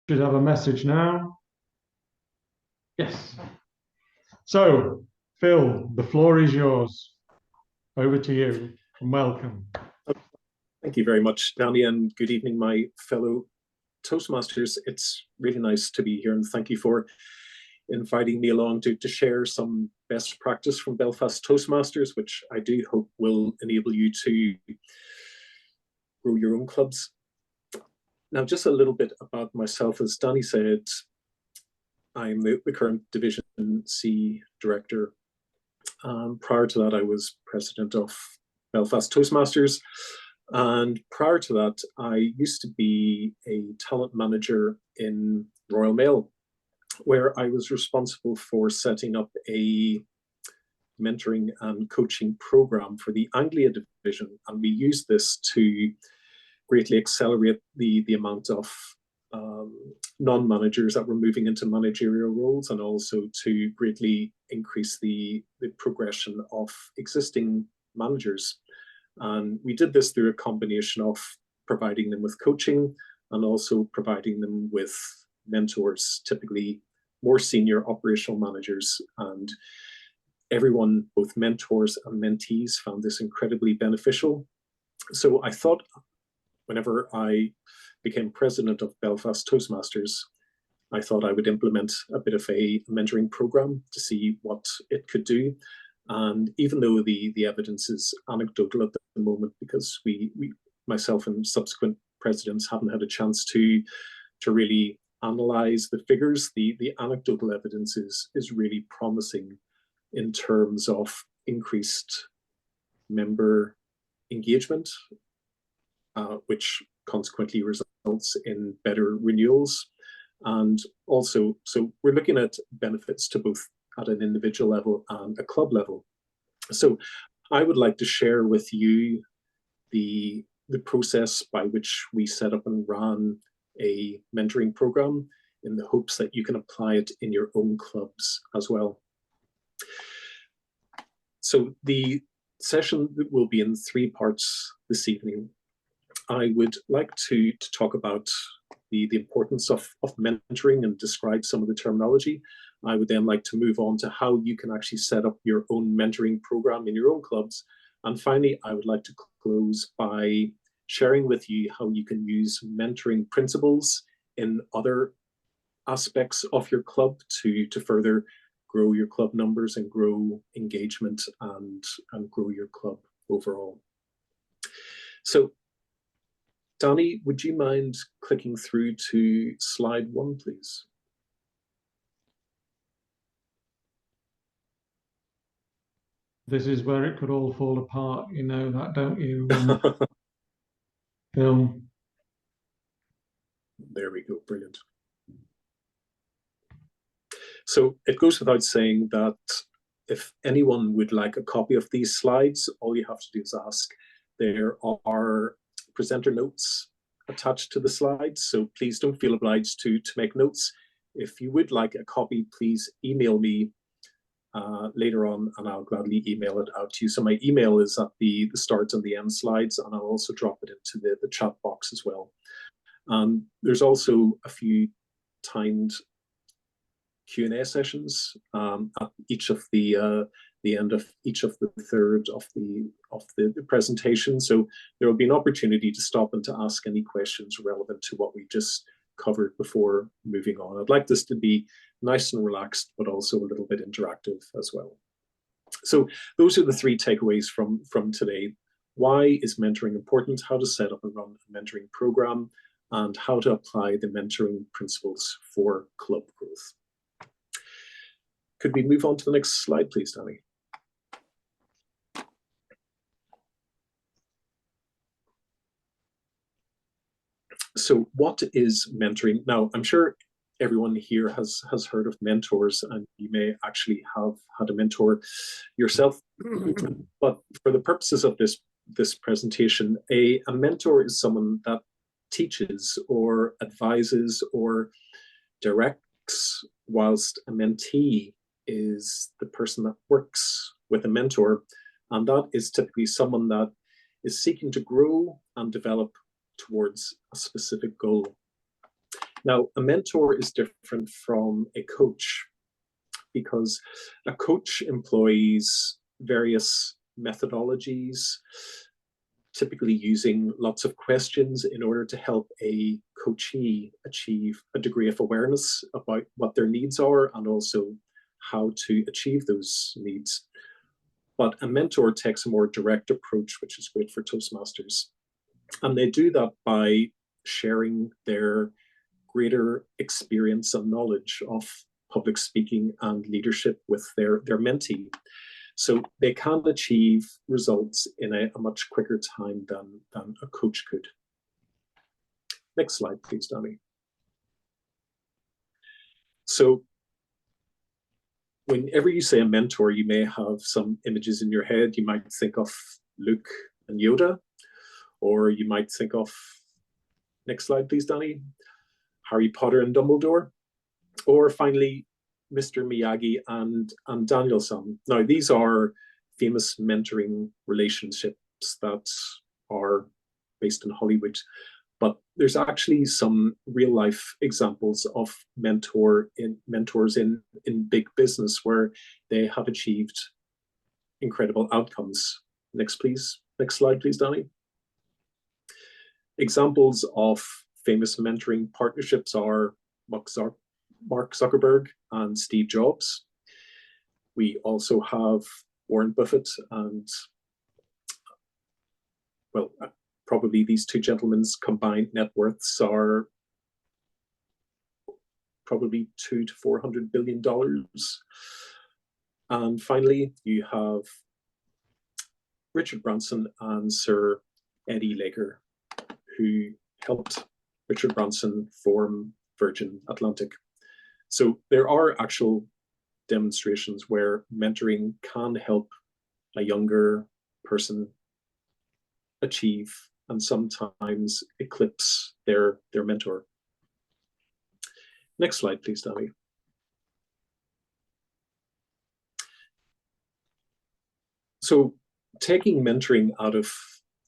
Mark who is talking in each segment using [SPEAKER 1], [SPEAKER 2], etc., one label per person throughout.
[SPEAKER 1] Should have a message now. Yes. So, Phil, the floor is yours. Over to you, and welcome.
[SPEAKER 2] Thank you very much, Danny, and good evening, my fellow Toastmasters. It's really nice to be here, and thank you for inviting me along to share some best practice from Belfast Toastmasters, which I do hope will enable you to grow your own clubs. Now, just a little bit about myself. As Danny said, I'm the current Division C Director. Prior to that, I was President of Belfast Toastmasters. And prior to that, I used to be a talent manager in Royal Mail, where I was responsible for setting up a mentoring and coaching program for the Anglia division. And we used this to greatly accelerate the amount of non-managers that were moving into managerial roles, and also to greatly increase the progression of existing managers. And we did this through a combination of providing them with coaching and also providing them with mentors, typically more senior operational managers. And everyone, both mentors and mentees, found this incredibly beneficial. So I thought, whenever I became president of Belfast Toastmasters, I thought I would implement a bit of a mentoring program to see what it could do. And even though the evidence is anecdotal at the moment, because we myself and subsequent presidents haven't had a chance to really analyze the figures, the anecdotal evidence is really promising in terms of increased member engagement, which consequently results in better renewals. And also, so we're looking at benefits to both at an individual level and a club level. So I would like to share with you the process by which we set up and ran a mentoring program, in the hopes that you can apply it in your own clubs as well. So the session will be in 3 parts this evening. I would like to talk about the importance of mentoring and describe some of the terminology. I would then like to move on to how you can actually set up your own mentoring program in your own clubs. And finally, I would like to close by sharing with you how you can use mentoring principles in other aspects of your club to further grow your club numbers and grow engagement and grow your club overall. So, Danny, would you mind clicking through to slide 1, please?
[SPEAKER 1] This is where it could all fall apart, you know that, don't you, Phil?
[SPEAKER 2] There we go, brilliant. So it goes without saying that if anyone would like a copy of these slides, all you have to do is ask. There are presenter notes attached to the slides, so please don't feel obliged to make notes. If you would like a copy, please email me later on, and I'll gladly email it out to you. So my email is at the start and the end slides, and I'll also drop it into the chat box as well. There's also a few timed Q&A sessions at each of the end of each of the third of the presentation. So there will be an opportunity to stop and to ask any questions relevant to what we just covered before moving on. I'd like this to be nice and relaxed, but also a little bit interactive as well. So those are the 3 takeaways from today. Why is mentoring important? How to set up and run a mentoring program, and how to apply the mentoring principles for club growth. Could we move on to the next slide, please, Danny? So what is mentoring? Now, I'm sure everyone here has heard of mentors, and you may actually have had a mentor yourself. But for the purposes of this presentation, a mentor is someone that teaches or advises or directs, whilst a mentee is the person that works with a mentor, and that is typically someone that is seeking to grow and develop towards a specific goal. Now, a mentor is different from a coach because a coach employs various methodologies, typically using lots of questions in order to help a coachee achieve a degree of awareness about what their needs are and also how to achieve those needs. But a mentor takes a more direct approach, which is great for Toastmasters. And they do that by sharing their greater experience and knowledge of public speaking and leadership with their mentee. So they can achieve results in a much quicker time than a coach could. Next slide, please, Danny. So whenever you say a mentor, you may have some images in your head. You might think of Luke and Yoda, or you might think of, next slide, please, Danny, Harry Potter and Dumbledore, or finally, Mr. Miyagi and Daniel-san. Now, these are famous mentoring relationships that are based in Hollywood, but there's actually some real life examples of mentors in big business where they have achieved incredible outcomes. Next, please. Next slide, please, Danny. Examples of famous mentoring partnerships are Mark Zuckerberg and Steve Jobs. We also have Warren Buffett and, well, probably these two gentlemen's combined net worths are probably $200 to $400 billion. And finally, you have Richard Branson and Sir Eddie Laker, who helped Richard Branson form Virgin Atlantic. So there are actual demonstrations where mentoring can help a younger person achieve and sometimes eclipse their mentor. Next slide, please, Danny. So taking mentoring out of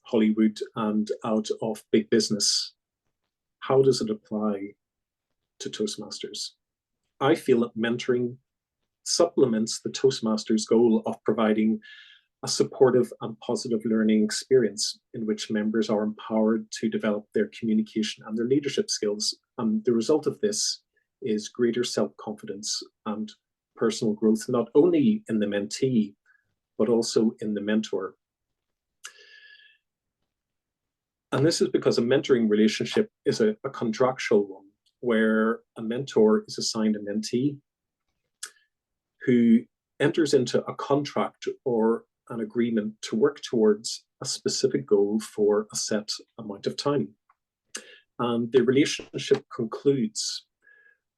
[SPEAKER 2] Hollywood and out of big business, how does it apply to Toastmasters? I feel that mentoring supplements the Toastmasters' goal of providing a supportive and positive learning experience in which members are empowered to develop their communication and their leadership skills. And the result of this is greater self-confidence and personal growth, not only in the mentee, but also in the mentor. And this is because a mentoring relationship is a contractual one, where a mentor is assigned a mentee who enters into a contract or an agreement to work towards a specific goal for a set amount of time. And the relationship concludes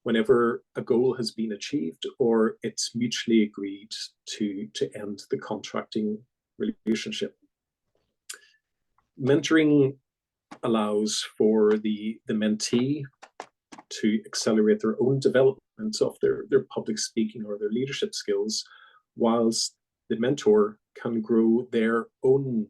[SPEAKER 2] whenever a goal has been achieved or it's mutually agreed to end the contracting relationship. Mentoring allows for the mentee to accelerate their own development of their public speaking or their leadership skills, whilst the mentor can grow their own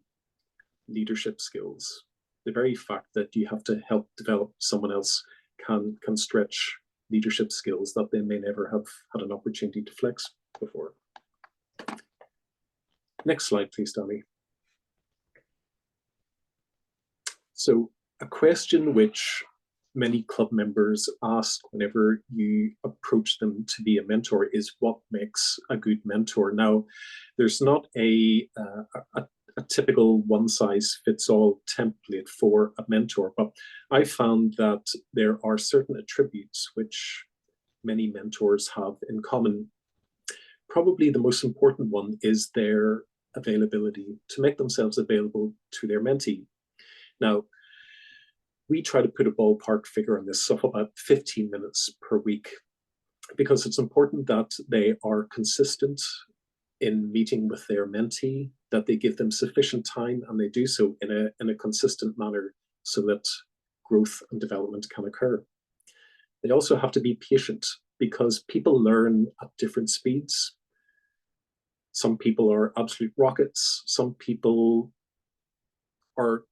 [SPEAKER 2] leadership skills. The very fact that you have to help develop someone else can stretch leadership skills that they may never have had an opportunity to flex before. Next slide, please, Danny. So a question which many club members ask whenever you approach them to be a mentor is what makes a good mentor. Now, there's not a typical one-size-fits-all template for a mentor, but I found that there are certain attributes which many mentors have in common. Probably the most important one is their availability, to make themselves available to their mentee. Now, we try to put a ballpark figure on this of about 15 minutes per week, because it's important that they are consistent in meeting with their mentee, that they give them sufficient time and they do so in a consistent manner so that growth and development can occur. They also have to be patient because people learn at different speeds. Some people are absolute rockets. Some people are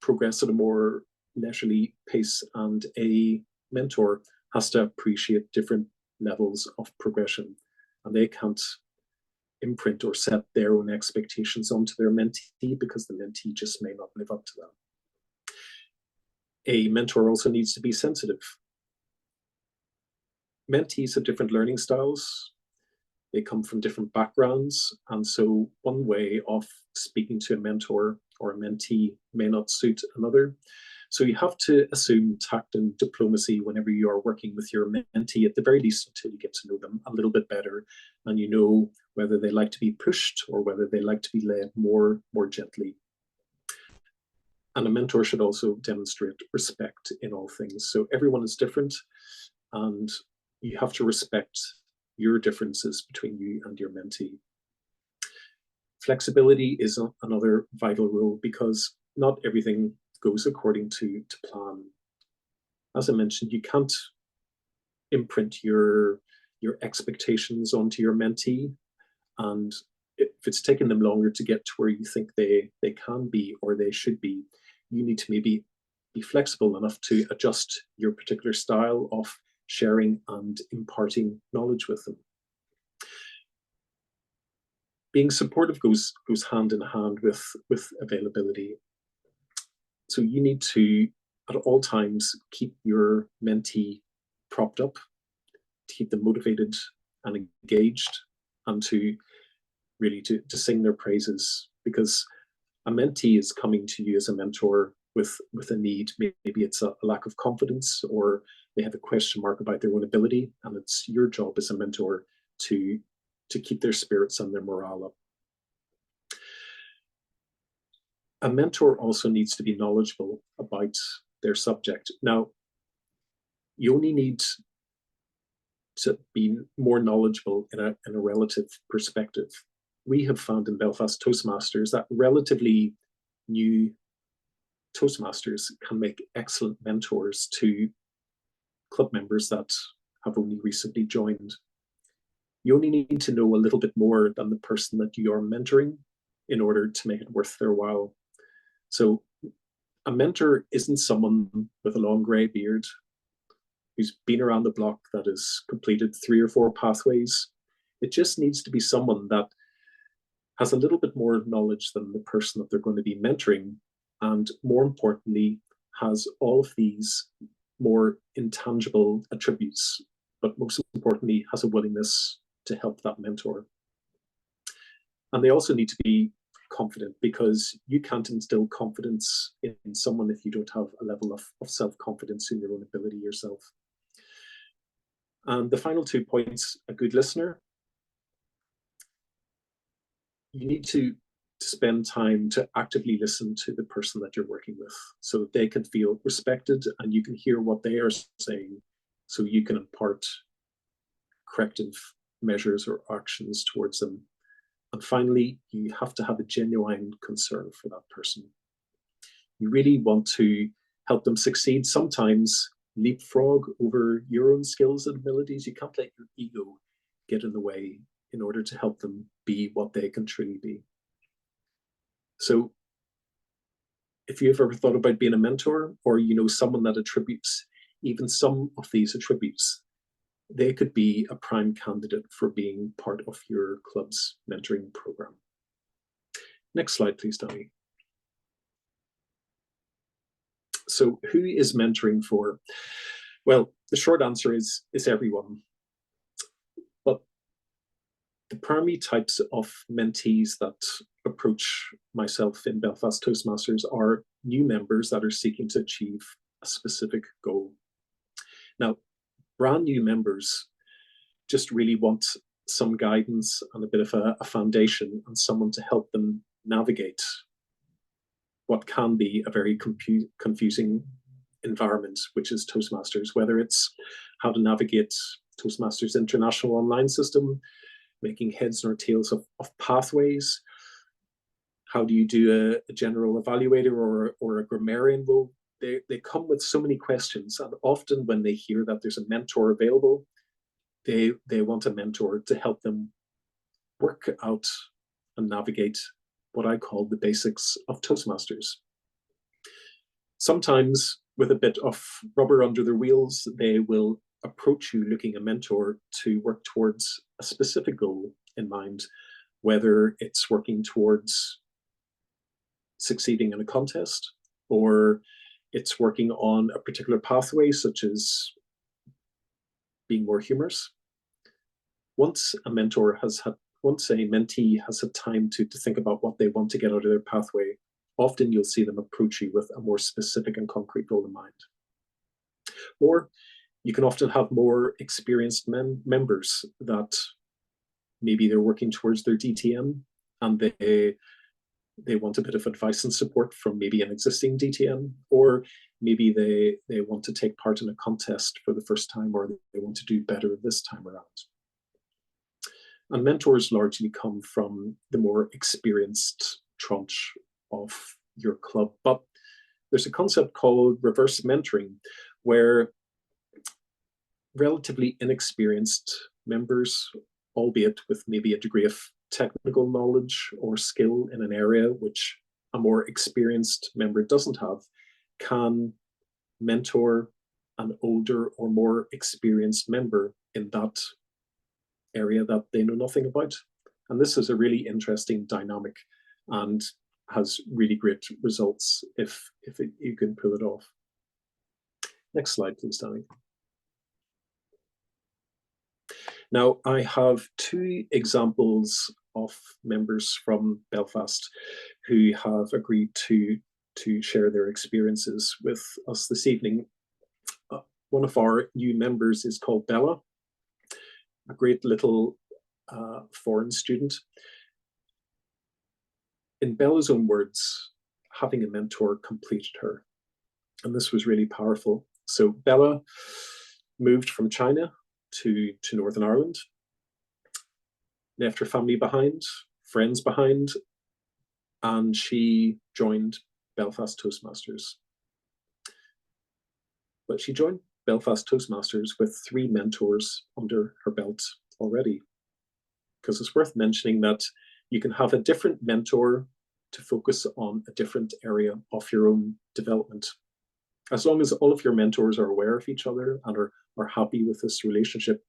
[SPEAKER 2] progress at a more leisurely pace, and a mentor has to appreciate different levels of progression, and they can't imprint or set their own expectations onto their mentee because the mentee just may not live up to them. A mentor also needs to be sensitive. Mentees have different learning styles. They come from different backgrounds. And so one way of speaking to a mentor or a mentee may not suit another. So you have to assume tact and diplomacy whenever you are working with your mentee, at the very least until you get to know them a little bit better and you know whether they like to be pushed or whether they like to be led more gently. And a mentor should also demonstrate respect in all things. So everyone is different, and you have to respect your differences between you and your mentee. Flexibility is another vital role because not everything goes according to plan. As I mentioned, you can't imprint your expectations onto your mentee, and if it's taken them longer to get to where you think they can be or they should be, you need to maybe be flexible enough to adjust your particular style of sharing and imparting knowledge with them. Being supportive goes hand in hand with availability. So you need to, at all times, keep your mentee propped up, to keep them motivated and engaged, and to really to sing their praises, because a mentee is coming to you as a mentor with a need. Maybe it's a lack of confidence, or they have a question mark about their own ability, and it's your job as a mentor to keep their spirits and their morale up. A mentor also needs to be knowledgeable about their subject. Now, you only need to be more knowledgeable in a relative perspective. We have found in Belfast Toastmasters that relatively new Toastmasters can make excellent mentors to club members that have only recently joined. You only need to know a little bit more than the person that you are mentoring in order to make it worth their while. So a mentor isn't someone with a long grey beard who's been around the block, that has completed 3 or 4 pathways. It just needs to be someone that has a little bit more knowledge than the person that they're going to be mentoring, and more importantly, has all of these more intangible attributes, but most importantly, has a willingness to help that mentor. And they also need to be confident, because you can't instill confidence in someone if you don't have a level of self-confidence in your own ability yourself. And the final 2 points: a good listener. You need to spend time to actively listen to the person that you're working with, so that they can feel respected and you can hear what they are saying, so you can impart corrective measures or actions towards them. And finally, you have to have a genuine concern for that person. You really want to help them succeed. Sometimes leapfrog over your own skills and abilities. You can't let your ego get in the way in order to help them be what they can truly be. So if you've ever thought about being a mentor, or you know someone that attributes even some of these attributes, they could be a prime candidate for being part of your club's mentoring program. Next slide, please, Danny. So who is mentoring for? Well, the short answer is everyone. But the primary types of mentees that approach myself in Belfast Toastmasters are new members that are seeking to achieve a specific goal. Now, brand new members just really want some guidance and a bit of a foundation, and someone to help them navigate what can be a very confusing environment, which is Toastmasters, whether it's how to navigate Toastmasters International online system, making heads nor tails of pathways. How do you do a general evaluator or a grammarian role? They come with so many questions, and often when they hear that there's a mentor available, they want a mentor to help them work out and navigate what I call the basics of Toastmasters. Sometimes with a bit of rubber under their wheels, they will approach you looking a mentor to work towards a specific goal in mind, whether it's working towards succeeding in a contest, or it's working on a particular pathway, such as being more humorous. Once a mentee has had time to think about what they want to get out of their pathway, often you'll see them approach you with a more specific and concrete goal in mind. Or you can often have more experienced members that maybe they're working towards their DTM and they want a bit of advice and support from maybe an existing DTM, or maybe they want to take part in a contest for the first time, or they want to do better this time around. And mentors largely come from the more experienced tranche of your club. But there's a concept called reverse mentoring, where relatively inexperienced members, albeit with maybe a degree of technical knowledge or skill in an area which a more experienced member doesn't have, can mentor an older or more experienced member in that area that they know nothing about. And this is a really interesting dynamic and has really great results if you can pull it off. Next slide, please, Danny. Now, I have two examples of members from Belfast who have agreed to share their experiences with us this evening. One of our new members is called Bella, a great little foreign student. In Bella's own words, having a mentor completed her. And this was really powerful. So Bella moved from China to Northern Ireland, left her family behind, friends behind, and she joined Belfast Toastmasters. But she joined Belfast Toastmasters with 3 mentors under her belt already. Because it's worth mentioning that you can have a different mentor to focus on a different area of your own development. As long as all of your mentors are aware of each other and are happy with this relationship,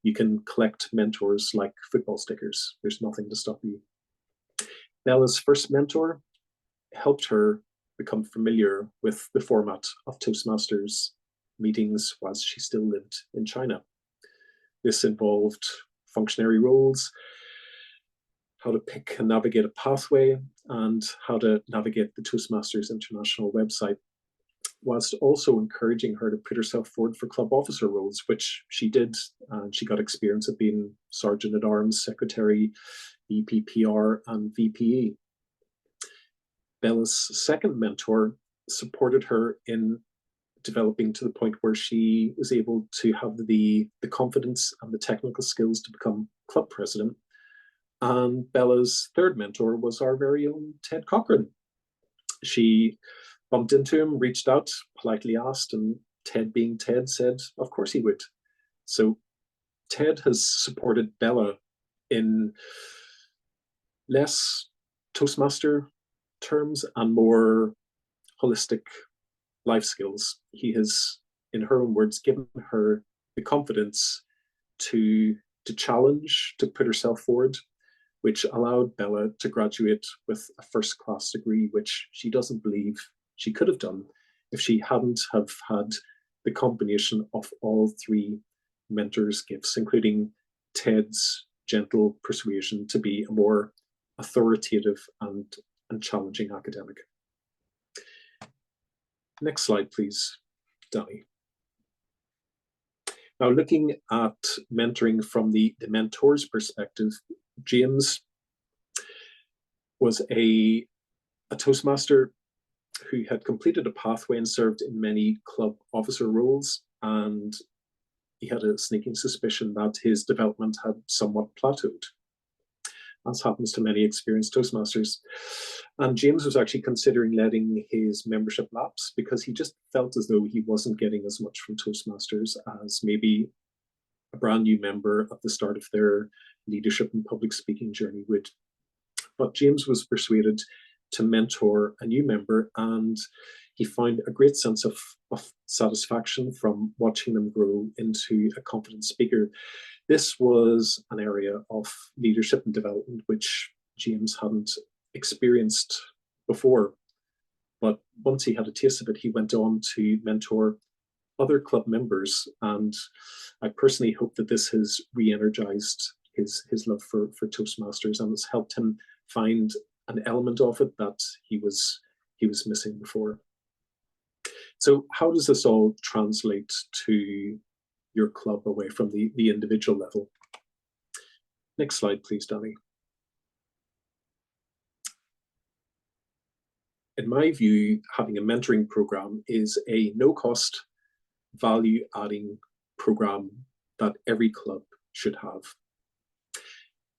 [SPEAKER 2] you can collect mentors like football stickers. There's nothing to stop you. Bella's first mentor helped her become familiar with the format of Toastmasters meetings whilst she still lived in China. This involved functionary roles, how to pick and navigate a pathway, and how to navigate the Toastmasters International website, whilst also encouraging her to put herself forward for club officer roles, which she did. And she got experience of being Sergeant at Arms, Secretary, VPPR, and VPE. Bella's second mentor supported her in developing to the point where she was able to have the confidence and the technical skills to become club president. And Bella's third mentor was our very own Ted Cochran. She bumped into him, reached out, politely asked, and Ted, being Ted, said, of course he would. So Ted has supported Bella in less Toastmaster terms and more holistic life skills. He has, in her own words, given her the confidence to challenge, to put herself forward, which allowed Bella to graduate with a first-class degree, which she doesn't believe she could have done if she hadn't have had the combination of all 3 mentors' gifts, including Ted's gentle persuasion to be a more authoritative and challenging academic. Next slide, please, Danny. Now, looking at mentoring from the mentor's perspective, James was a Toastmaster who had completed a pathway and served in many club officer roles, and he had a sneaking suspicion that his development had somewhat plateaued, as happens to many experienced Toastmasters. And James was actually considering letting his membership lapse because he just felt as though he wasn't getting as much from Toastmasters as maybe a brand new member at the start of their leadership and public speaking journey would. But James was persuaded to mentor a new member, and he found a great sense of of satisfaction from watching them grow into a confident speaker. This was an area of leadership and development which James hadn't experienced before. But once he had a taste of it, he went on to mentor other club members. And I personally hope that this has re-energized his love for Toastmasters, and it's helped him find an element of it that he was missing before. So how does this all translate to your club away from the individual level? Next slide, please, Danny. In my view, having a mentoring program is a no-cost, value-adding program that every club should have.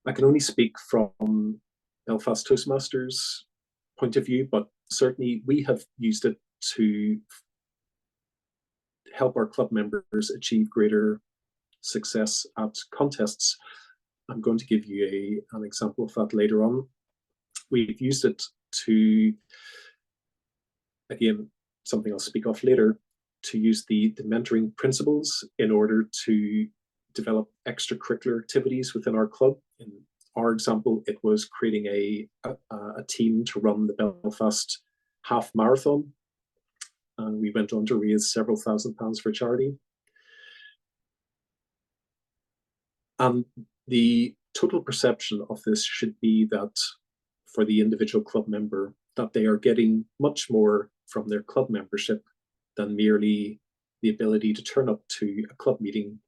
[SPEAKER 2] I can only speak from Belfast Toastmasters' point of view, but certainly we have used it to help our club members achieve greater success at contests. I'm going to give you an example of that later on. We've used it to, again, something I'll speak of later, to use the mentoring principles in order to develop extracurricular activities within our club. In our example, it was creating a team to run the Belfast half marathon. And we went on to raise several £1,000s for charity. And the total perception of this should be that for the individual club member, that they are getting much more from their club membership than merely the ability to turn up to a club meeting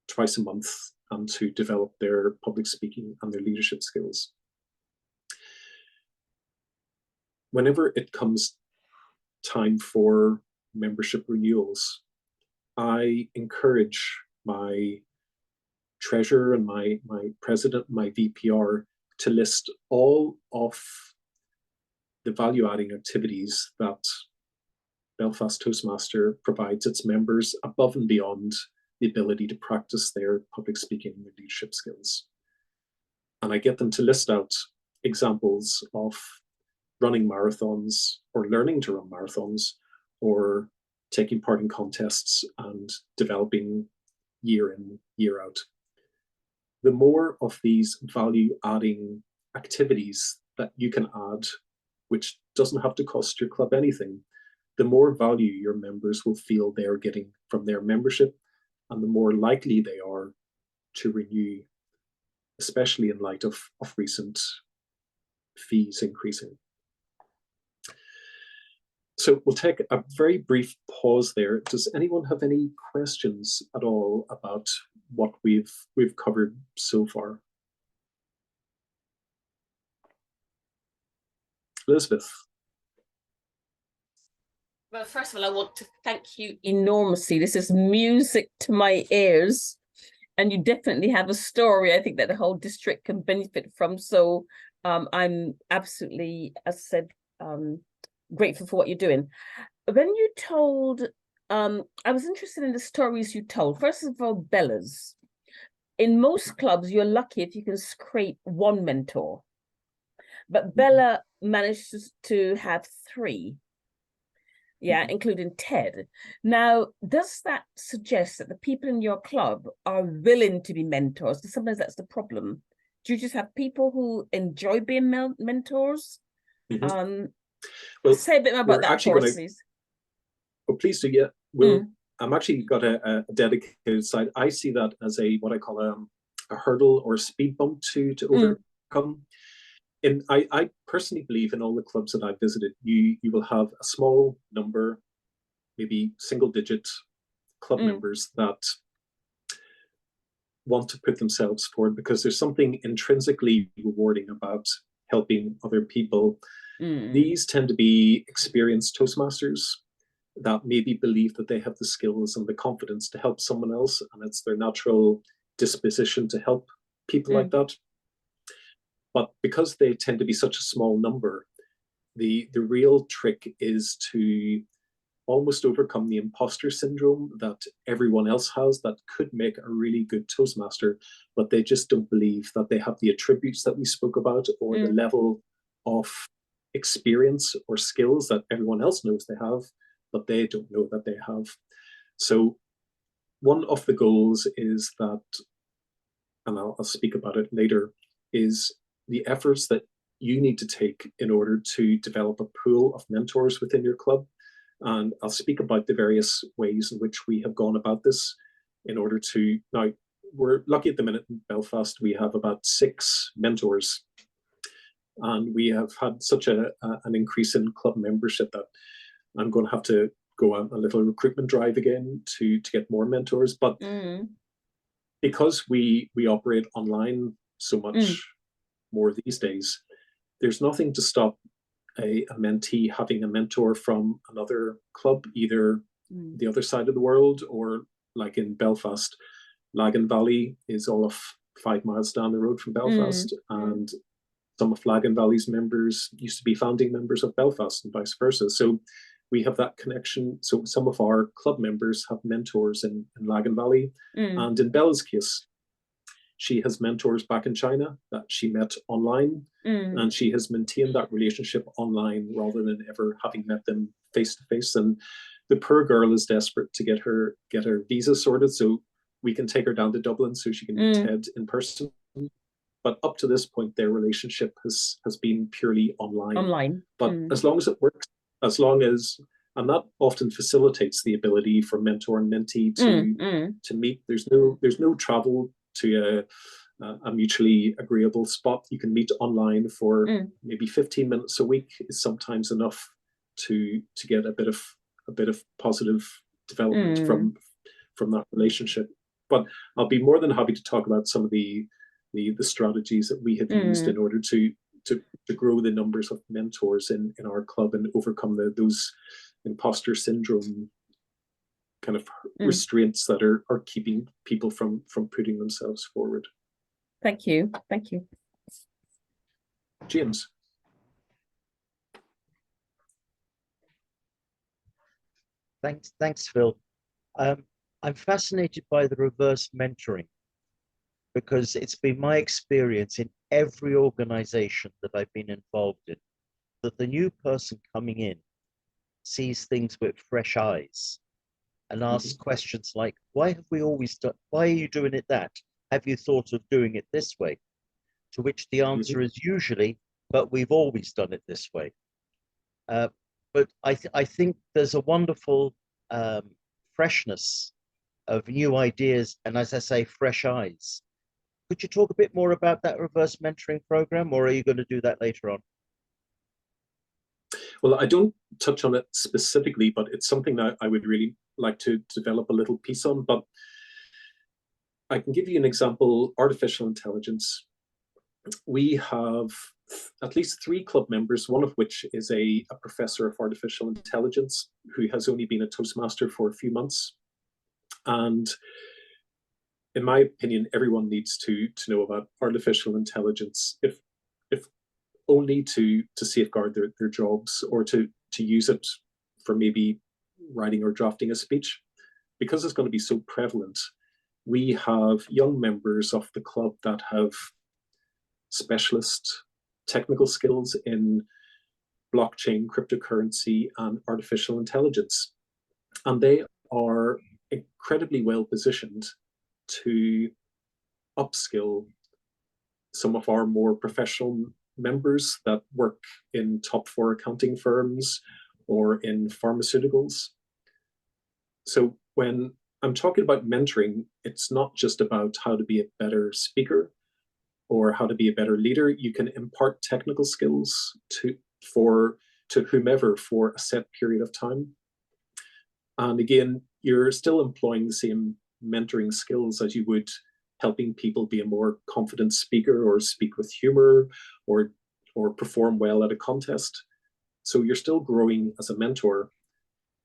[SPEAKER 2] twice a month and to develop their public speaking and their leadership skills. Whenever it comes time for membership renewals, I encourage my treasurer and my president, my VPR, to list all of the value-adding activities that Belfast Toastmaster provides its members above and beyond the ability to practice their public speaking and their leadership skills. And I get them to list out examples of running marathons or learning to run marathons or taking part in contests and developing year in, year out. The more of these value-adding activities that you can add, which doesn't have to cost your club anything, the more value your members will feel they're getting from their membership, and the more likely they are to renew, especially in light of recent fees increasing. So we'll take a very brief pause there. Does anyone have any questions at all about what we've covered so far? Elizabeth.
[SPEAKER 3] Well, first of all, I want to thank you enormously. This is music to my ears, and you definitely have a story I think that the whole district can benefit from. So I'm absolutely, as I said, grateful for what you're doing. When you told, I was interested in the stories you told. First of all, Bella's. In most clubs, you're lucky if you can scrape one mentor, but Bella managed to have 3. Yeah, including Ted. Now, does that suggest that the people in your club are willing to be mentors? Because sometimes that's the problem. Do you just have people who enjoy being mentors?
[SPEAKER 2] Well,
[SPEAKER 3] say a bit more about that for us, please.
[SPEAKER 2] Oh, please do. Yeah, I'm actually got a dedicated side. I see that as what I call a hurdle or a speed bump to overcome. And I personally believe in all the clubs that I've visited, you will have a small number, maybe single-digit club members that want to put themselves forward because there's something intrinsically rewarding about helping other people. These tend to be experienced Toastmasters that maybe believe that they have the skills and the confidence to help someone else, and it's their natural disposition to help people like that. But because they tend to be such a small number, the real trick is to almost overcome the imposter syndrome that everyone else has that could make a really good Toastmaster, but they just don't believe that they have the attributes that we spoke about or the level of experience or skills that everyone else knows they have, but they don't know that they have. So one of the goals is that, and I'll speak about it later, is the efforts that you need to take in order to develop a pool of mentors within your club. And I'll speak about the various ways in which we have gone about this in order to, now we're lucky at the minute in Belfast, we have about 6 mentors. And we have had such an increase in club membership that I'm going to have to go on a little recruitment drive again to get more mentors. But because we operate online so much more these days, there's nothing to stop a mentee having a mentor from another club, either the other side of the world, or like in Belfast, Lagan Valley is all of 5 miles down the road from Belfast, and some of Lagan Valley's members used to be founding members of Belfast and vice versa. So we have that connection. So some of our club members have mentors in Lagan Valley. And in Bella's case, she has mentors back in China that she met online, and she has maintained that relationship online rather than ever having met them face to face. And the poor girl is desperate to get her visa sorted so we can take her down to Dublin so she can meet Ted in person. But up to this point, their relationship has been purely online. But as long as it works, as long as, and that often facilitates the ability for mentor and mentee to meet. There's no travel to a mutually agreeable spot. You can meet online for maybe 15 minutes a week is sometimes enough to get a bit of positive development from that relationship. But I'll be more than happy to talk about some of the strategies that we have used in order to grow the numbers of mentors in our club and overcome those imposter syndrome kind of restraints that are keeping people from putting themselves forward.
[SPEAKER 3] Thank you.
[SPEAKER 2] James.
[SPEAKER 4] Thanks, Phil. I'm fascinated by the reverse mentoring, because it's been my experience in every organization that I've been involved in that the new person coming in sees things with fresh eyes and asks questions like, why are you doing it that? Have you thought of doing it this way? To which the answer is usually, but we've always done it this way. But I think there's a wonderful freshness of new ideas, and as I say, fresh eyes. Could you talk a bit more about that reverse mentoring program, or are you going to do that later on?
[SPEAKER 2] Well, I don't touch on it specifically, but it's something that I would really like to develop a little piece on. But I can give you an example: artificial intelligence. We have at least 3 club members, one of which is a professor of artificial intelligence who has only been a Toastmaster for a few months. And in my opinion, everyone needs to know about artificial intelligence, if only to safeguard their jobs, or to use it for maybe writing or drafting a speech. Because it's going to be so prevalent, we have young members of the club that have specialist technical skills in blockchain, cryptocurrency, and artificial intelligence. And they are incredibly well positioned to upskill some of our more professional members that work in top 4 accounting firms or in pharmaceuticals. So when I'm talking about mentoring, it's not just about how to be a better speaker or how to be a better leader. You can impart technical skills to whomever for a set period of time. And again, you're still employing the same mentoring skills as you would helping people be a more confident speaker or speak with humor or perform well at a contest. So you're still growing as a mentor.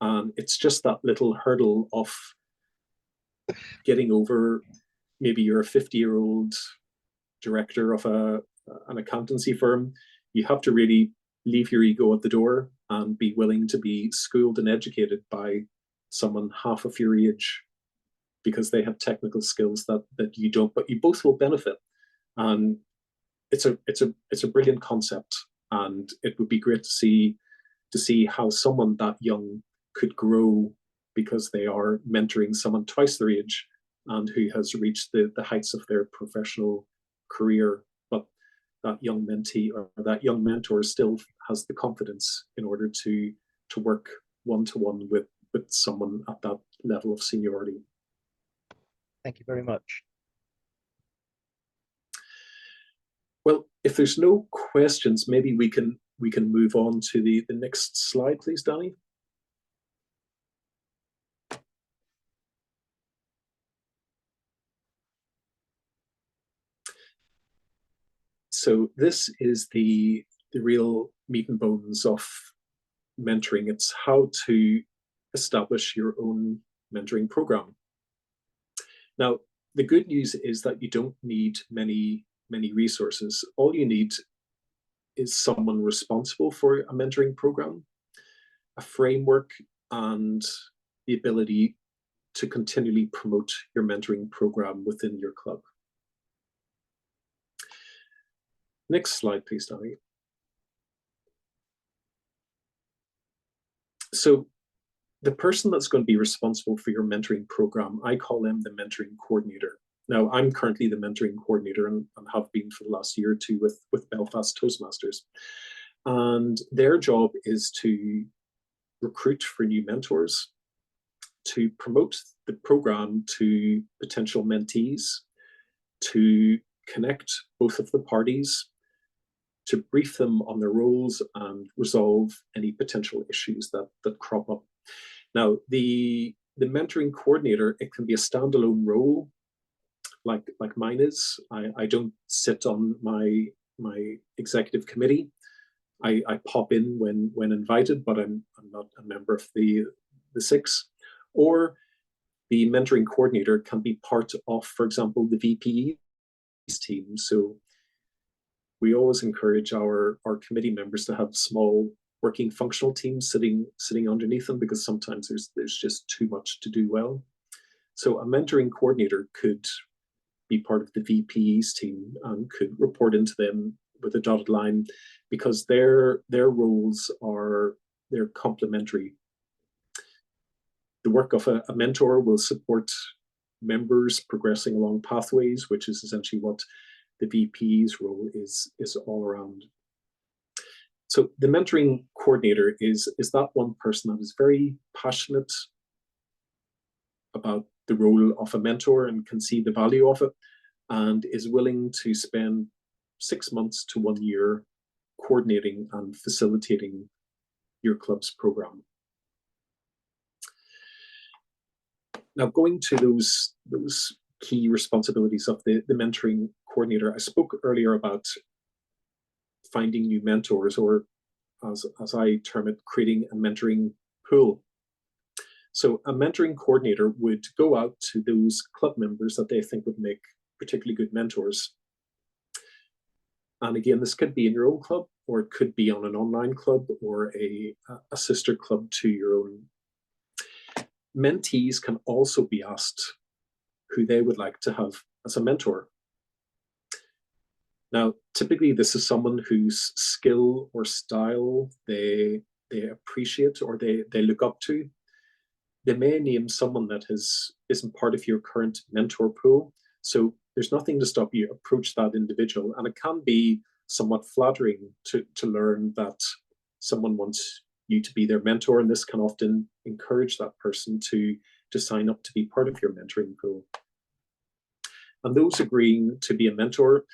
[SPEAKER 2] And it's just that little hurdle of getting over, maybe you're a 50-year-old director of an accountancy firm. You have to really leave your ego at the door and be willing to be schooled and educated by someone half of your age, because they have technical skills that you don't, but you both will benefit. And it's a brilliant concept, and it would be great to see how someone that young could grow because they are mentoring someone twice their age and who has reached the heights of their professional career, but that young mentee or that young mentor still has the confidence in order to work one-to-one with someone at that level of seniority.
[SPEAKER 4] Thank you very much.
[SPEAKER 2] Well, if there's no questions, maybe we can move on to the next slide, please, Danny. So this is the real meat and bones of mentoring. It's how to establish your own mentoring program. Now, the good news is that you don't need many resources. All you need is someone responsible for a mentoring program, a framework, and the ability to continually promote your mentoring program within your club. Next slide, please, Danny. So the person that's going to be responsible for your mentoring program, I call them the mentoring coordinator. Now, I'm currently the mentoring coordinator and have been for the last year or two with Belfast Toastmasters. And their job is to recruit for new mentors, to promote the program to potential mentees, to connect both of the parties, to brief them on their roles and resolve any potential issues that crop up. Now, the mentoring coordinator, it can be a standalone role, like mine is. I don't sit on my executive committee. I pop in when invited, but I'm not a member of the six. Or the mentoring coordinator can be part of, for example, the VPE's team. So we always encourage our committee members to have small working functional teams sitting underneath them, because sometimes there's just too much to do well. So a mentoring coordinator could be part of the VPE's team and could report into them with a dotted line, because their roles they're complementary. The work of a mentor will support members progressing along pathways, which is essentially what the VP's role is all around. So the mentoring coordinator is that one person that is very passionate about the role of a mentor and can see the value of it, and is willing to spend 6 months to 1 year coordinating and facilitating your club's program. Now, going to those key responsibilities of the mentoring coordinator, I spoke earlier about finding new mentors, or as I term it, creating a mentoring pool. So a mentoring coordinator would go out to those club members that they think would make particularly good mentors. And again, this could be in your own club, or it could be on an online club or a sister club to your own. Mentees can also be asked who they would like to have as a mentor. Now, typically this is someone whose skill or style they appreciate or they look up to. They may name someone that isn't part of your current mentor pool. So there's nothing to stop you approach that individual. And it can be somewhat flattering to learn that someone wants you to be their mentor. And this can often encourage that person to sign up to be part of your mentoring pool. And those agreeing to be a mentor,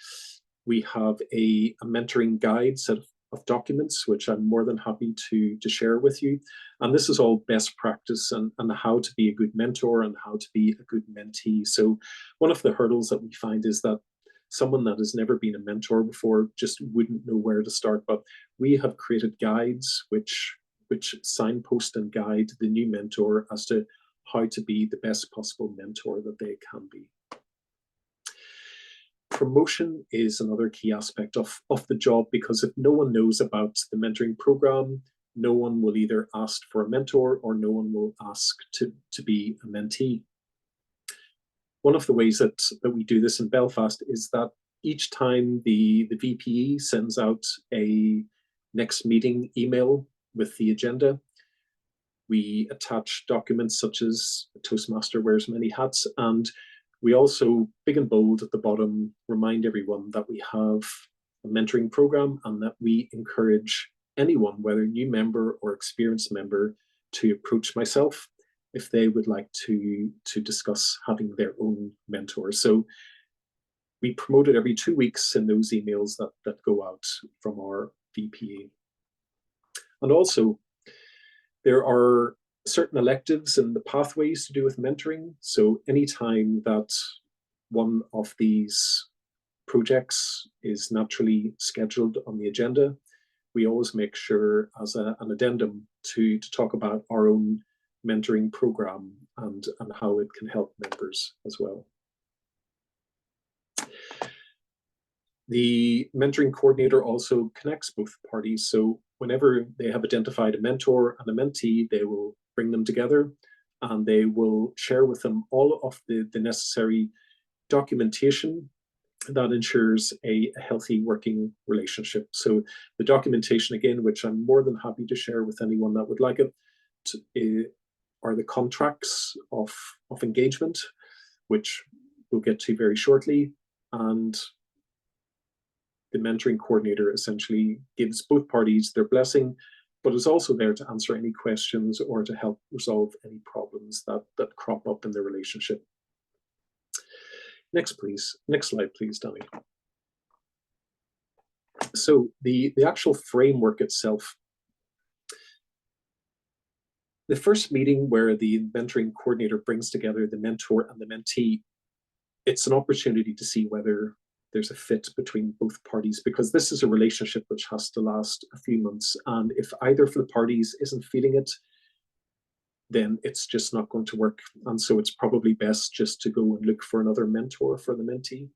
[SPEAKER 2] we have a mentoring guide set of documents, which I'm more than happy to share with you. And this is all best practice and how to be a good mentor and how to be a good mentee. So one of the hurdles that we find is that someone that has never been a mentor before just wouldn't know where to start. But we have created guides which signpost and guide the new mentor as to how to be the best possible mentor that they can be. Promotion is another key aspect of the job, because if no one knows about the mentoring program, no one will either ask for a mentor or no one will ask to be a mentee. One of the ways that we do this in Belfast is that each time the VPE sends out a next meeting email with the agenda, We attach documents such as Toastmaster wears many hats, and we also, big and bold at the bottom, remind everyone that we have a mentoring program and that we encourage anyone, whether new member or experienced member, to approach myself if they would like to discuss having their own mentor. So we promote it every 2 weeks in those emails that go out from our VPA. And also, there are certain electives and the pathways to do with mentoring. So anytime that one of these projects is naturally scheduled on the agenda, we always make sure as an addendum to talk about our own mentoring program and how it can help members as well. The mentoring coordinator also connects both parties. So whenever they have identified a mentor and a mentee, they will bring them together and they will share with them all of the necessary documentation that ensures a healthy working relationship. So the documentation, again, which I'm more than happy to share with anyone that would like it, are the contracts of engagement, which we'll get to very shortly. And the mentoring coordinator essentially gives both parties their blessing, but is also there to answer any questions or to help resolve any problems that crop up in the relationship. Next, please. Next slide, please, Danny. So the actual framework itself. The first meeting where the mentoring coordinator brings together the mentor and the mentee, it's an opportunity to see whether there's a fit between both parties, because this is a relationship which has to last a few months. And if either of the parties isn't feeling it, then it's just not going to work. And so it's probably best just to go and look for another mentor for the mentee.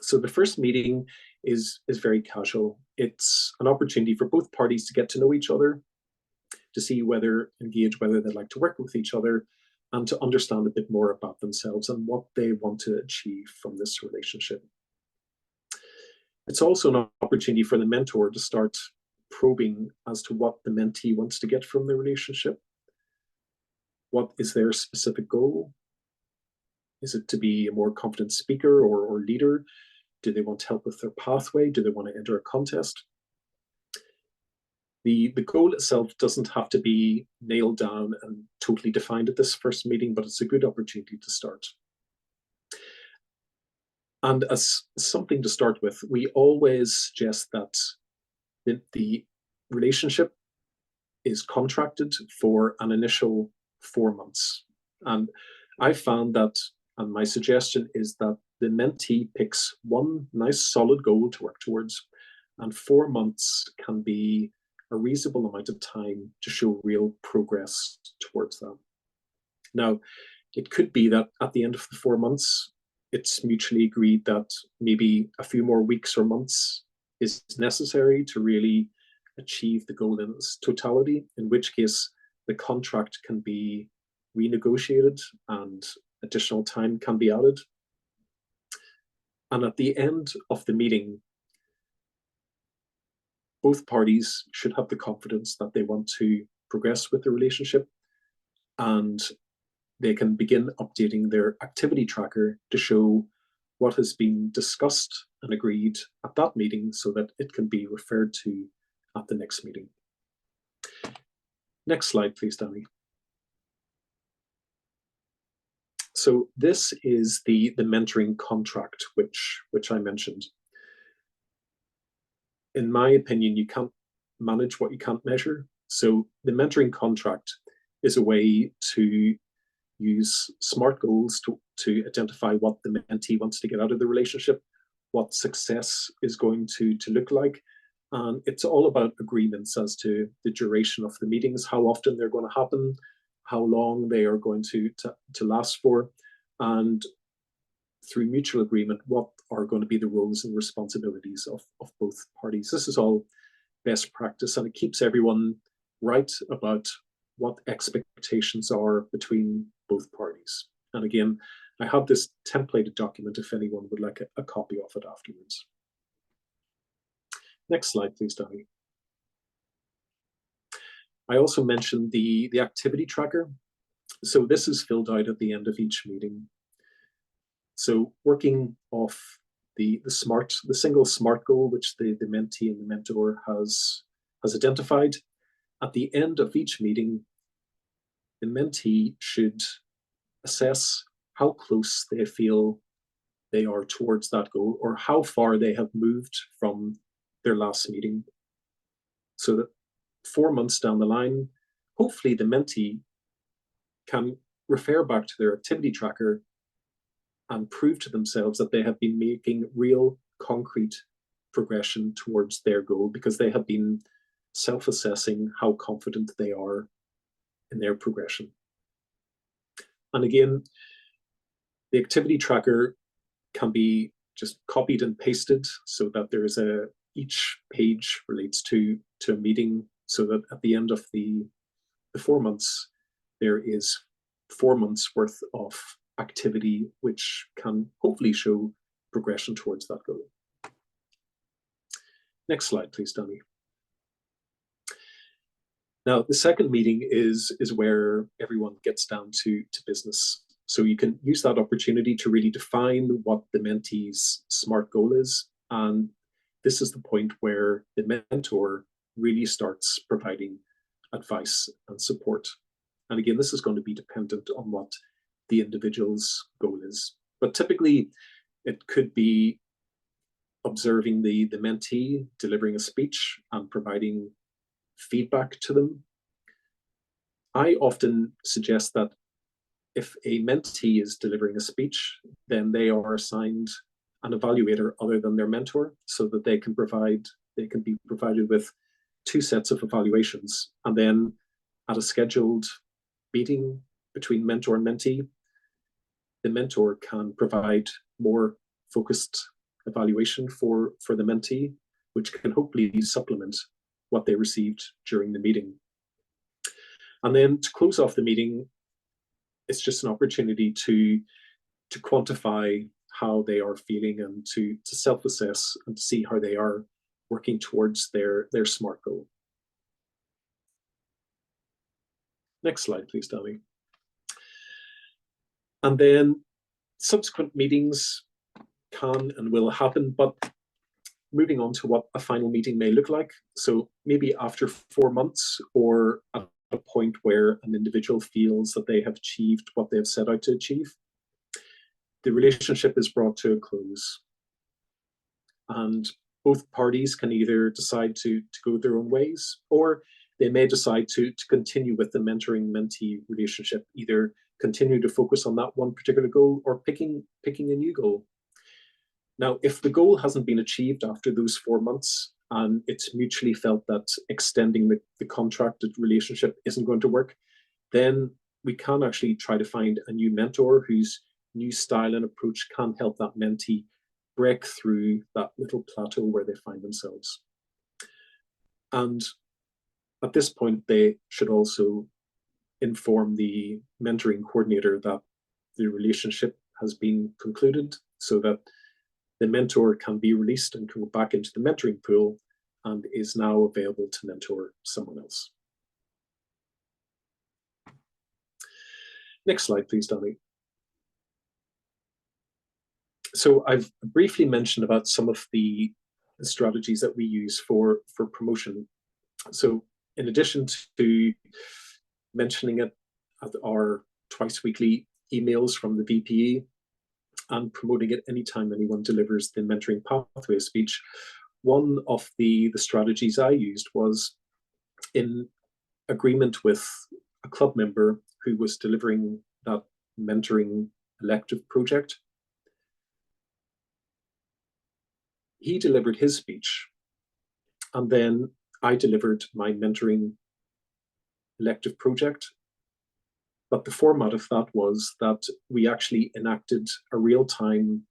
[SPEAKER 2] So the first meeting is very casual. It's an opportunity for both parties to get to know each other, to see whether they'd like to work with each other, and to understand a bit more about themselves and what they want to achieve from this relationship. It's also an opportunity for the mentor to start probing as to what the mentee wants to get from the relationship. What is their specific goal? Is it to be a more confident speaker or leader? Do they want help with their pathway? Do they want to enter a contest? The goal itself doesn't have to be nailed down and totally defined at this first meeting, but it's a good opportunity to start. And as something to start with, we always suggest that the relationship is contracted for an initial 4 months. And I found that, and my suggestion is that the mentee picks one nice solid goal to work towards, and 4 months can be a reasonable amount of time to show real progress towards that. Now, it could be that at the end of the 4 months, it's mutually agreed that maybe a few more weeks or months is necessary to really achieve the goal in its totality, in which case the contract can be renegotiated and additional time can be added. And at the end of the meeting, both parties should have the confidence that they want to progress with the relationship, and they can begin updating their activity tracker to show what has been discussed and agreed at that meeting so that it can be referred to at the next meeting. Next slide, please, Danny. So this is the mentoring contract, which I mentioned. In my opinion, you can't manage what you can't measure. So the mentoring contract is a way to use SMART goals to identify what the mentee wants to get out of the relationship, what success is going to look like. And it's all about agreements as to the duration of the meetings, how often they're going to happen, how long they are going to last for, and through mutual agreement, what are going to be the roles and responsibilities of both parties. This is all best practice, and it keeps everyone right about what expectations are between both parties. And again, I have this templated document if anyone would like a copy of it afterwards. Next slide, please, Danny. I also mentioned the activity tracker. So this is filled out at the end of each meeting. So working off the single SMART goal, which the mentee and the mentor has identified, at the end of each meeting, the mentee should assess how close they feel they are towards that goal, or how far they have moved from their last meeting. So that 4 months down the line, hopefully the mentee can refer back to their activity tracker and prove to themselves that they have been making real concrete progression towards their goal, because they have been self-assessing how confident they are in their progression. And again, the activity tracker can be just copied and pasted so that there is each page relates to a meeting, so that at the end of the 4 months, there is 4 months worth of activity, which can hopefully show progression towards that goal. Next slide, please, Danny. Now, the second meeting is where everyone gets down to business. So you can use that opportunity to really define what the mentee's SMART goal is. And this is the point where the mentor really starts providing advice and support. And again, this is going to be dependent on what the individual's goal is. But typically, it could be observing the mentee delivering a speech and providing feedback to them. I often suggest that if a mentee is delivering a speech, then they are assigned an evaluator other than their mentor, so that they can be provided with 2 sets of evaluations. And then at a scheduled meeting between mentor and mentee, the mentor can provide more focused evaluation for the mentee, which can hopefully supplement what they received during the meeting. And then to close off the meeting, it's just an opportunity to quantify how they are feeling and to self-assess and to see how they are working towards their SMART goal. Next slide, please, Danny. And then subsequent meetings can and will happen, but moving on to what a final meeting may look like. So maybe after 4 months, or at a point where an individual feels that they have achieved what they have set out to achieve, the relationship is brought to a close. And both parties can either decide to go their own ways, or they may decide to continue with the mentoring-mentee relationship, either continue to focus on that one particular goal or picking a new goal. Now, if the goal hasn't been achieved after those 4 months, and it's mutually felt that extending the contracted relationship isn't going to work, then we can actually try to find a new mentor whose new style and approach can help that mentee break through that little plateau where they find themselves. And at this point, they should also inform the mentoring coordinator that the relationship has been concluded, so that the mentor can be released and can go back into the mentoring pool and is now available to mentor someone else. Next slide, please, Danny. So I've briefly mentioned about some of the strategies that we use for promotion. So in addition to mentioning it at our twice weekly emails from the VPE and promoting it anytime anyone delivers the mentoring pathway speech, one of the strategies I used was in agreement with a club member who was delivering that mentoring elective project. He delivered his speech, and then I delivered my mentoring elective project. But the format of that was that we actually enacted a real-time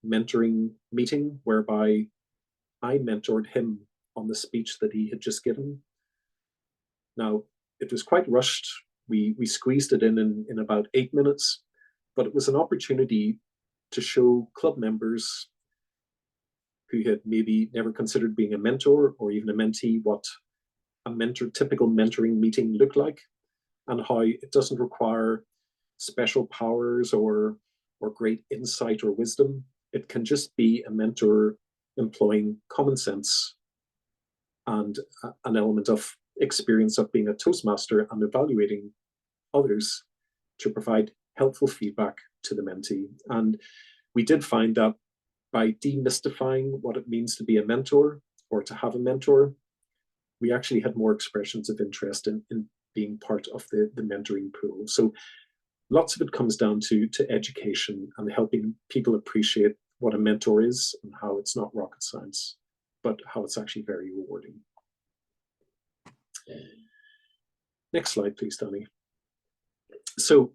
[SPEAKER 2] mentoring meeting whereby I mentored him on the speech that he had just given. Now, it was quite rushed. We squeezed it in about 8 minutes, but it was an opportunity to show club members who had maybe never considered being a mentor or even a mentee what typical mentoring meeting look like, and how it doesn't require special powers or great insight or wisdom. It can just be a mentor employing common sense and an element of experience of being a Toastmaster and evaluating others to provide helpful feedback to the mentee. And we did find that by demystifying what it means to be a mentor or to have a mentor, we actually had more expressions of interest in being part of the mentoring pool. So lots of it comes down to education and helping people appreciate what a mentor is and how it's not rocket science, but how it's actually very rewarding. Next slide, please, Danny. So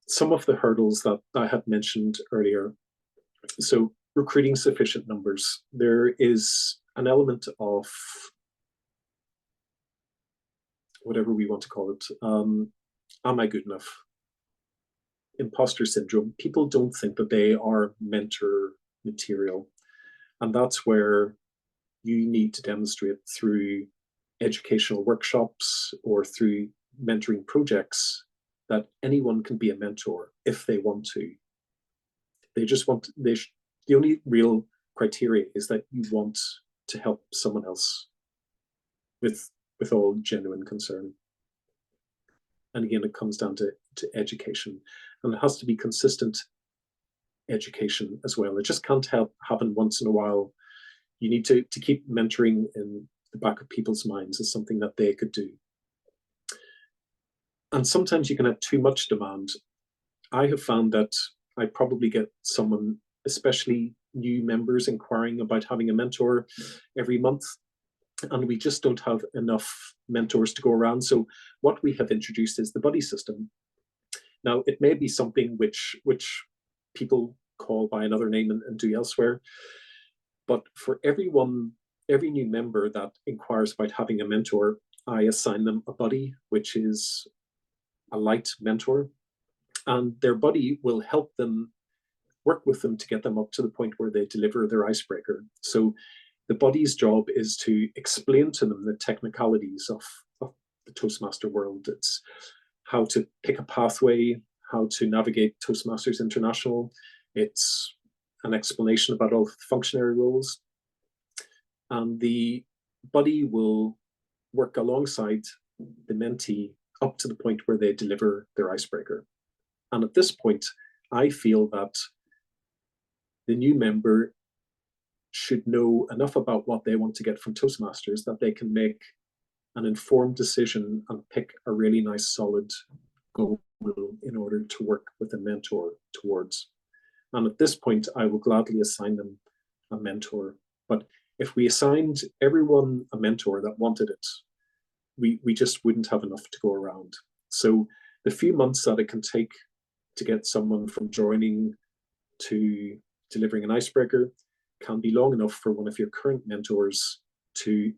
[SPEAKER 2] some of the hurdles that I had mentioned earlier. So recruiting sufficient numbers. There is an element of whatever we want to call it. Am I good enough? Imposter syndrome. People don't think that they are mentor material. And that's where you need to demonstrate through educational workshops or through mentoring projects that anyone can be a mentor if they want to. They just want, the only real criteria is that you want to help someone else with all genuine concern. And again, it comes down to education, and it has to be consistent education as well. It just can't happen once in a while. You need to keep mentoring in the back of people's minds as something that they could do. And sometimes you can have too much demand. I have found that I probably get someone, especially new members, inquiring about having a mentor every month, and we just don't have enough mentors to go around. So what we have introduced is the buddy system. Now, it may be something which people call by another name and do elsewhere, but for every new member that inquires about having a mentor, I assign them a buddy, which is a light mentor, and their buddy will help them, work with them to get them up to the point where they deliver their icebreaker. So the buddy's job is to explain to them the technicalities of the Toastmaster world. It's how to pick a pathway, how to navigate Toastmasters International. It's an explanation about all the functionary roles. And the buddy will work alongside the mentee up to the point where they deliver their icebreaker. And at this point, I feel that the new member should know enough about what they want to get from Toastmasters that they can make an informed decision and pick a really nice solid goal in order to work with a mentor towards. And at this point, I will gladly assign them a mentor. But if we assigned everyone a mentor that wanted it, we just wouldn't have enough to go around. So the few months that it can take to get someone from joining to delivering an icebreaker can be long enough for one of your current mentors to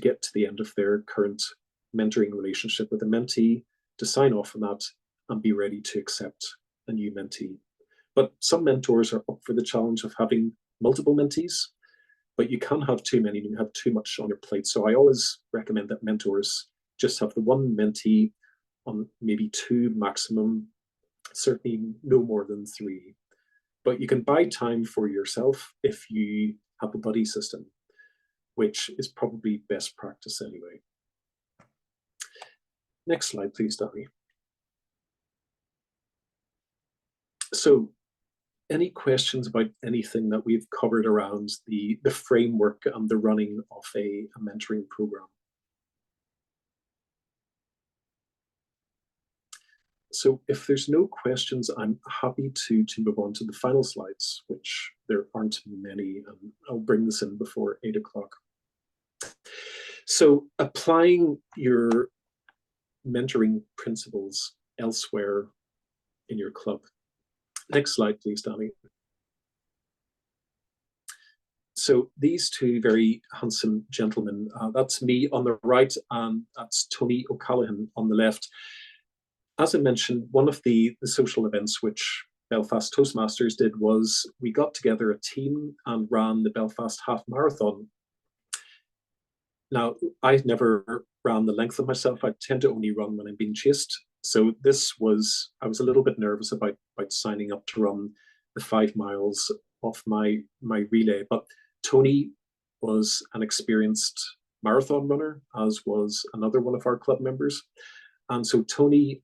[SPEAKER 2] get to the end of their current mentoring relationship with a mentee, to sign off on that and be ready to accept a new mentee. But some mentors are up for the challenge of having multiple mentees, but you can't have too many, you have too much on your plate. So I always recommend that mentors just have the one mentee on maybe two maximum, certainly no more than three. But you can buy time for yourself if you have a buddy system, which is probably best practice anyway. Next slide, please, Danny. So any questions about anything that we've covered around the framework and the running of a mentoring program? So if there's no questions, I'm happy to move on to the final slides, which there aren't many, and I'll bring this in before 8 o'clock. So applying your mentoring principles elsewhere in your club. Next slide, please, Danny. So these two very handsome gentlemen, that's me on the right, and that's Tony O'Callaghan on the left. As I mentioned, one of the social events which Belfast Toastmasters did was we got together a team and ran the Belfast Half Marathon. Now, I never ran the length of myself. I tend to only run when I'm being chased. So I was a little bit nervous about signing up to run the 5 miles of my relay. But Tony was an experienced marathon runner, as was another one of our club members. And so Tony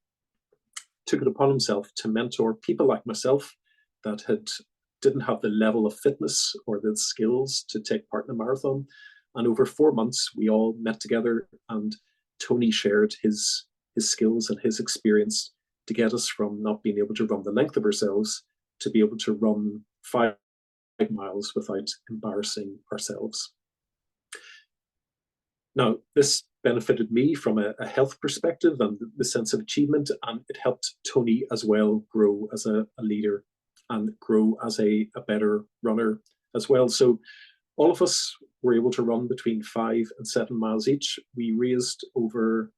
[SPEAKER 2] took it upon himself to mentor people like myself that didn't have the level of fitness or the skills to take part in a marathon. And over 4 months, we all met together, and Tony shared his skills and his experience to get us from not being able to run the length of ourselves to be able to run 5 miles without embarrassing ourselves. Now, this benefited me from a health perspective and the sense of achievement, and it helped Tony as well grow as a leader and grow as a better runner as well. So all of us were able to run between 5 and 7 miles each. We raised over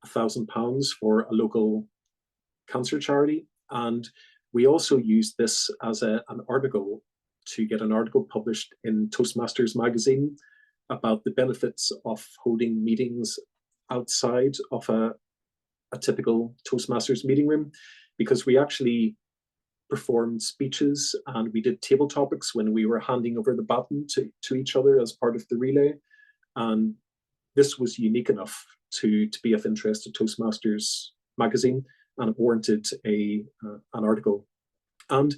[SPEAKER 2] £1,000 for a local cancer charity, and we also used this as an article to get an article published in Toastmasters magazine about the benefits of holding meetings outside of a typical Toastmasters meeting room, because we actually performed speeches and we did table topics when we were handing over the baton to each other as part of the relay. And this was unique enough to be of interest to Toastmasters magazine, and it warranted an article. And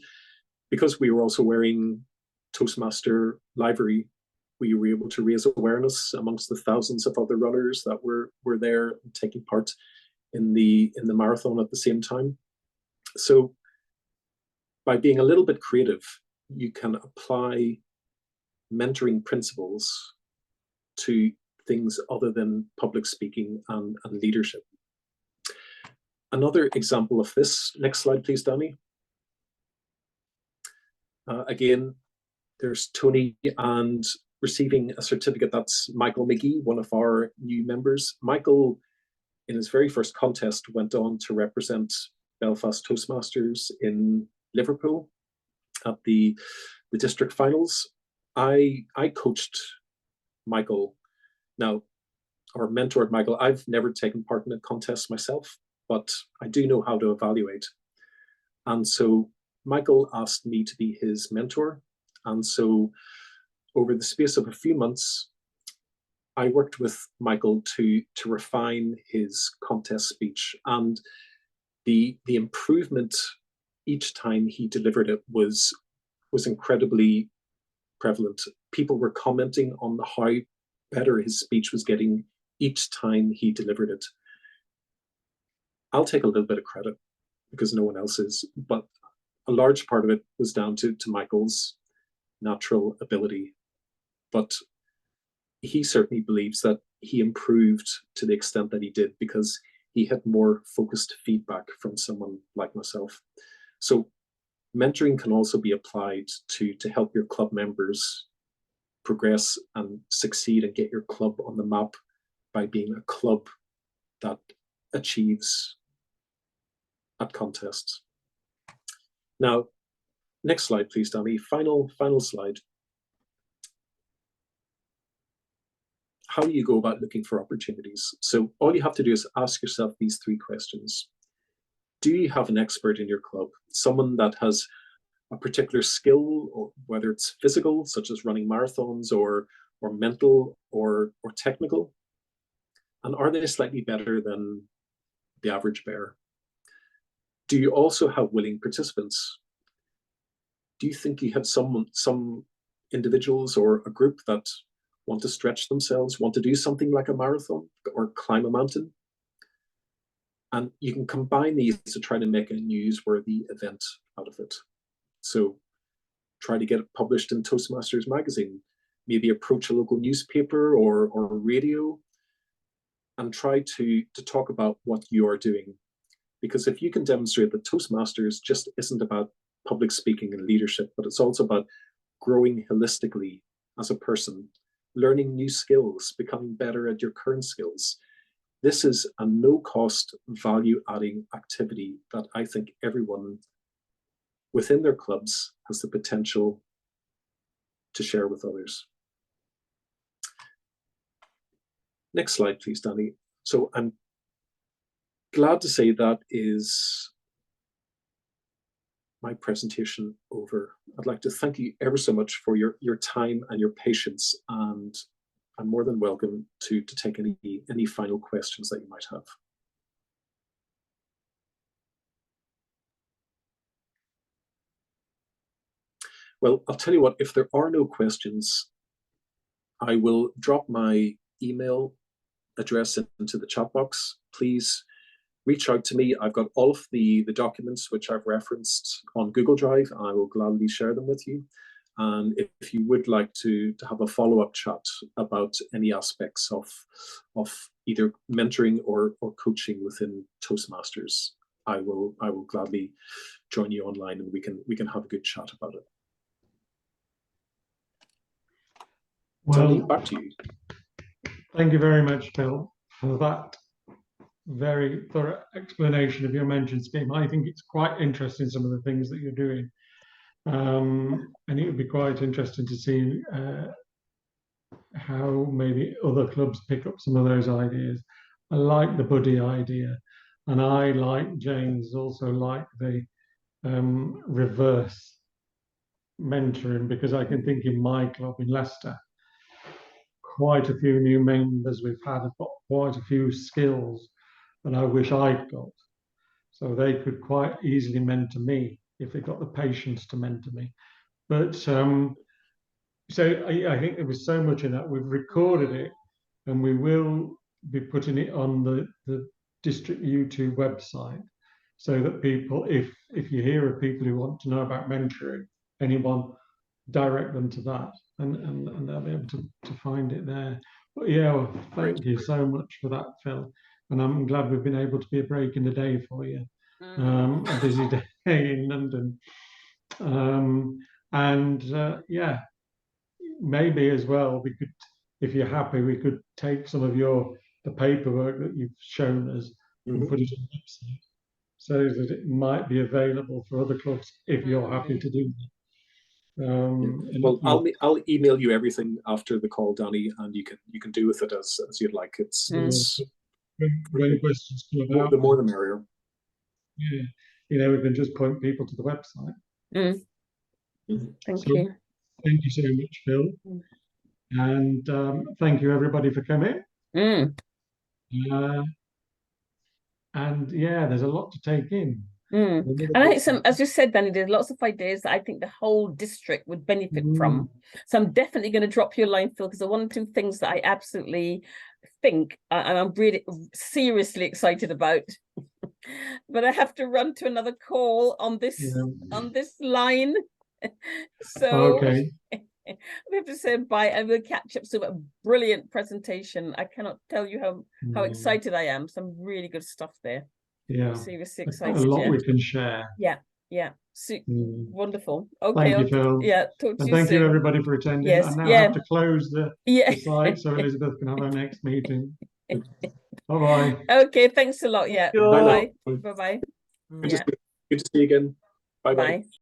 [SPEAKER 2] because we were also wearing Toastmaster livery, we were able to raise awareness amongst the thousands of other runners that were there taking part in the marathon at the same time. So by being a little bit creative, you can apply mentoring principles to things other than public speaking and leadership. Another example of this, next slide please, Danny. Again, there's Tony, and receiving a certificate, that's Michael McGee, one of our new members. Michael, in his very first contest, went on to represent Belfast Toastmasters in Liverpool at the district finals. I coached Michael now, or mentored Michael. I've never taken part in a contest myself, but I do know how to evaluate. And so Michael asked me to be his mentor. And so over the space of a few months, I worked with Michael to refine his contest speech, and the improvement each time he delivered it was incredibly prevalent. People were commenting on how better his speech was getting each time he delivered it. I'll take a little bit of credit because no one else is, but a large part of it was down to Michael's natural ability. But he certainly believes that he improved to the extent that he did because he had more focused feedback from someone like myself. So mentoring can also be applied to help your club members progress and succeed and get your club on the map by being a club that achieves at contests. Now, next slide, please, Danny. Final slide. How do you go about looking for opportunities? So all you have to do is ask yourself these 3 questions. Do you have an expert in your club? Someone that has a particular skill, or whether it's physical, such as running marathons, or mental, or technical? And are they slightly better than the average bear? Do you also have willing participants? Do you think you have some individuals or a group that want to stretch themselves, want to do something like a marathon or climb a mountain? And you can combine these to try to make a newsworthy event out of it. So try to get it published in Toastmasters magazine, maybe approach a local newspaper or radio, and try to talk about what you are doing. Because if you can demonstrate that Toastmasters just isn't about public speaking and leadership, but it's also about growing holistically as a person, learning new skills, becoming better at your current skills. This is a no-cost, value-adding activity that I think everyone within their clubs has the potential to share with others. Next slide, please, Danny. So I'm glad to say that is my presentation over. I'd like to thank you ever so much for your time and your patience, and I'm more than welcome to take any final questions that you might have. Well, I'll tell you what, if there are no questions, I will drop my email address into the chat box. Please reach out to me. I've got all of the documents which I've referenced on Google Drive. I will gladly share them with you. And if you would like to have a follow-up chat about any aspects of either mentoring or coaching within Toastmasters, I will gladly join you online, and we can have a good chat about it. Tony,
[SPEAKER 1] Well,
[SPEAKER 2] back to you.
[SPEAKER 1] thank you very much, Phil, for that very thorough explanation of your mentoring scheme. I think it's quite interesting, some of the things that you're doing. And it would be quite interesting to see how maybe other clubs pick up some of those ideas. I like the buddy idea, and I, like James, also like the reverse mentoring, because I can think in my club in Leicester, quite a few new members we've had have got quite a few skills that I wish I'd got. So they could quite easily mentor me if they got the patience to mentor me. But so I think there was so much in that. We've recorded it, and we will be putting it on the district YouTube website, so that people, if you hear of people who want to know about mentoring anyone, direct them to that, and they'll be able to find it there. But yeah, well, thank you so much for that, Phil. And I'm glad we've been able to be a break in the day for you. A busy day in London. Yeah, maybe as well, we could, if you're happy, we could take some of the paperwork that you've shown us and put it on the website, so that it might be available for other clubs if you're happy to do that.
[SPEAKER 2] Well, I'll email you everything after the call, Danny, and you can do with it as you'd like. It's
[SPEAKER 1] when questions come about,
[SPEAKER 2] the more the merrier.
[SPEAKER 1] Yeah, we can just point people to the website.
[SPEAKER 3] Thank you.
[SPEAKER 1] Thank you so much, Phil, and thank you everybody for coming. And yeah, there's a lot to take in.
[SPEAKER 3] And I think as you said, Danny, there's lots of ideas that I think the whole district would benefit from. So I'm definitely going to drop you a line, Phil, because the one or two things that I absolutely think, and I'm really seriously excited about. But I have to run to another call on this line. So
[SPEAKER 1] okay.
[SPEAKER 3] we have to say bye, and we'll catch up soon. A brilliant presentation. I cannot tell you how excited I am. Some really good stuff there.
[SPEAKER 1] Yeah,
[SPEAKER 3] I'm seriously excited.
[SPEAKER 1] A lot we can share.
[SPEAKER 3] Yeah. Wonderful. Okay.
[SPEAKER 1] Thank you, Phil.
[SPEAKER 3] Yeah, talk to you
[SPEAKER 1] thank
[SPEAKER 3] soon.
[SPEAKER 1] you everybody for attending.
[SPEAKER 3] Yes,
[SPEAKER 1] I now have to close the site so Elizabeth can have her next meeting. Bye-bye.
[SPEAKER 3] Okay, thanks a lot. Yeah. Bye-bye. Bye-bye.
[SPEAKER 2] Good to see you again. Bye-bye.